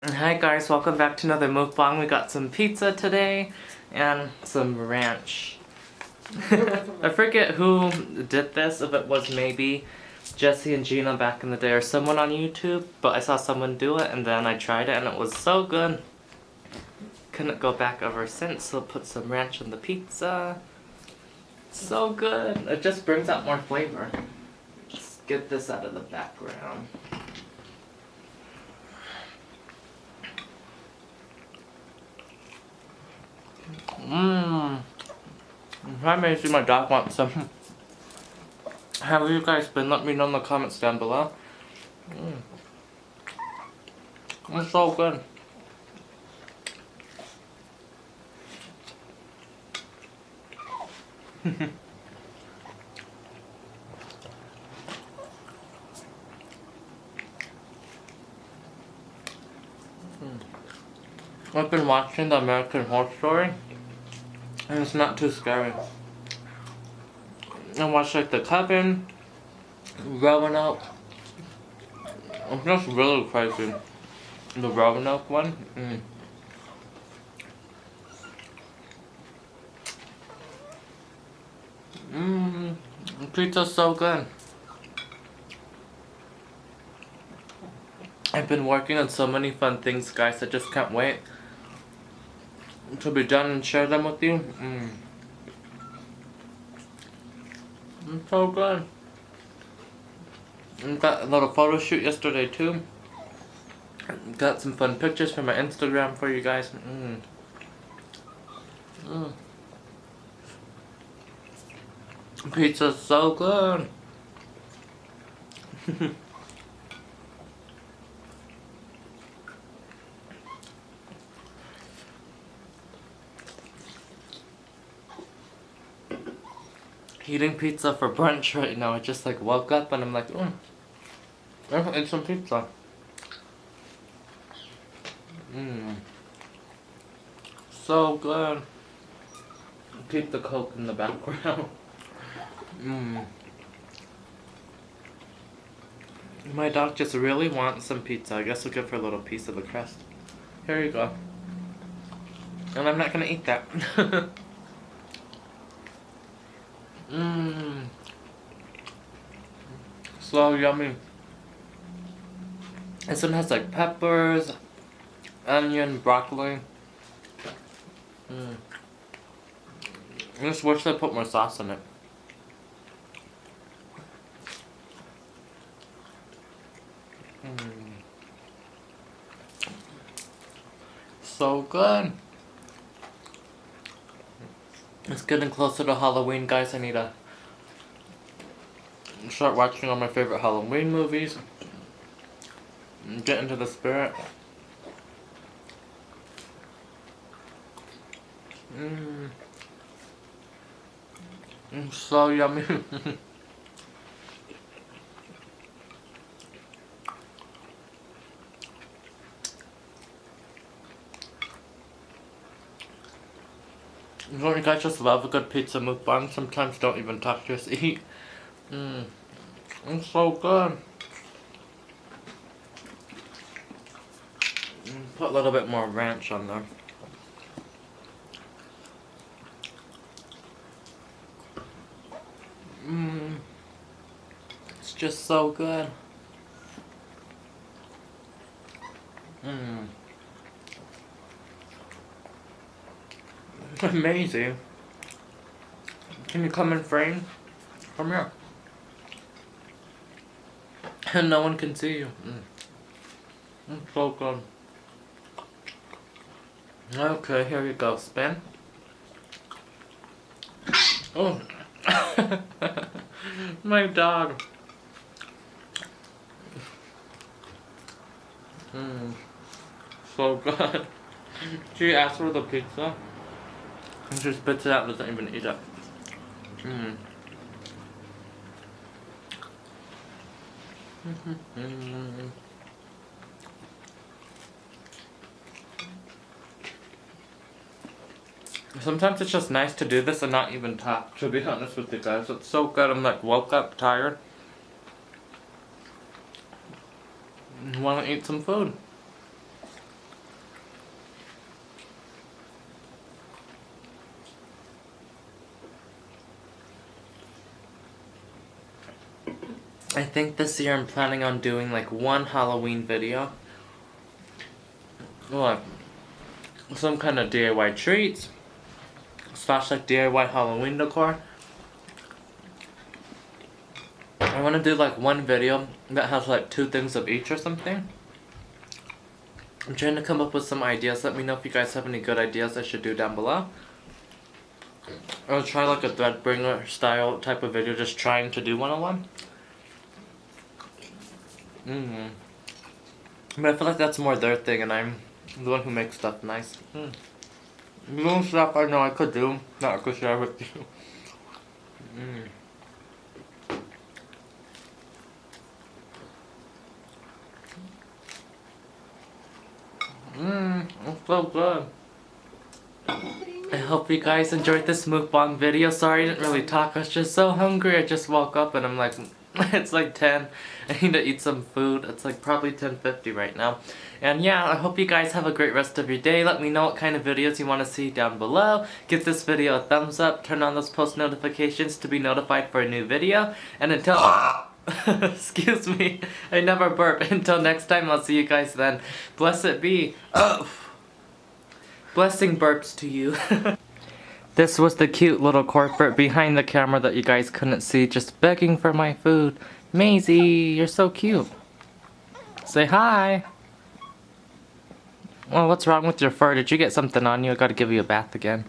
Hi guys, welcome back to another mukbang. We got some pizza today and some ranch. I forget who did this, if it was maybe Jesse and Gina back in the day or someone on YouTube, but I saw someone do it and then I tried it and it was so good. Couldn't go back ever since, so put some ranch on the pizza. So good. It just brings out more flavor. Just get this out of the background. I may see my dog wants some. How have you guys been? Let me know in the comments down below. It's so good. I've been watching the American Horror Story, and it's not too scary. I watched like The Cabin, Roanoke. It's just really crazy. The Roanoke one. Pizza's so good. I've been working on so many fun things, guys. I just can't wait to be done and share them with you. It's so good. Got a little photo shoot yesterday too. Got some fun pictures for my Instagram for you guys. Pizza's so good. Eating pizza for brunch right now. I just like woke up and I'm like, I'll eat some pizza. So good. Keep the Coke in the background. My dog just really wants some pizza. I guess we'll give her a little piece of the crust. Here you go. And I'm not gonna eat that. So yummy. This one has like peppers, onion, broccoli. I just wish they put more sauce in it. So good. It's getting closer to Halloween, guys. I need to start watching all my favorite Halloween movies. Get into the spirit. So yummy. Don't you guys just love a good pizza mukbang? Sometimes don't even talk, just eat. It's so good. Put a little bit more ranch on there. It's just so good. It's amazing. Can you come in frame? Come here. And no one can see you. It's so good. Okay, here you go. Spin. Oh. My dog. So good. She asked for the pizza and she spits it out and doesn't even eat it. Sometimes it's just nice to do this and not even talk, to be honest with you guys. It's so good. I'm like woke up tired. Want to eat some food. I think this year I'm planning on doing like one Halloween video. Like some kind of DIY treats. Slash like DIY Halloween decor. I want to do like one video that has like 2 things of each or something. I'm trying to come up with some ideas. Let me know if you guys have any good ideas I should do down below. I'll try like a Threadbringer style type of video, just trying to do one-on-one. But I feel like that's more their thing and I'm the one who makes stuff nice. Little stuff I know I could do, that I could share with you. It's so good. I hope you guys enjoyed this mukbang video. Sorry I didn't really talk, I was just so hungry. I just woke up and I'm like, it's like 10. I need to eat some food. It's like probably 10:50 right now. And yeah, I hope you guys have a great rest of your day. Let me know what kind of videos you want to see down below. Give this video a thumbs up. Turn on those post notifications to be notified for a new video. And until... excuse me, I never burp. Until next time, I'll see you guys then. Blessed be. Blessing burps to you. This was the cute little corporate behind the camera that you guys couldn't see, just begging for my food. Maisie, you're so cute. Say hi. Well, what's wrong with your fur? Did you get something on you? I gotta give you a bath again.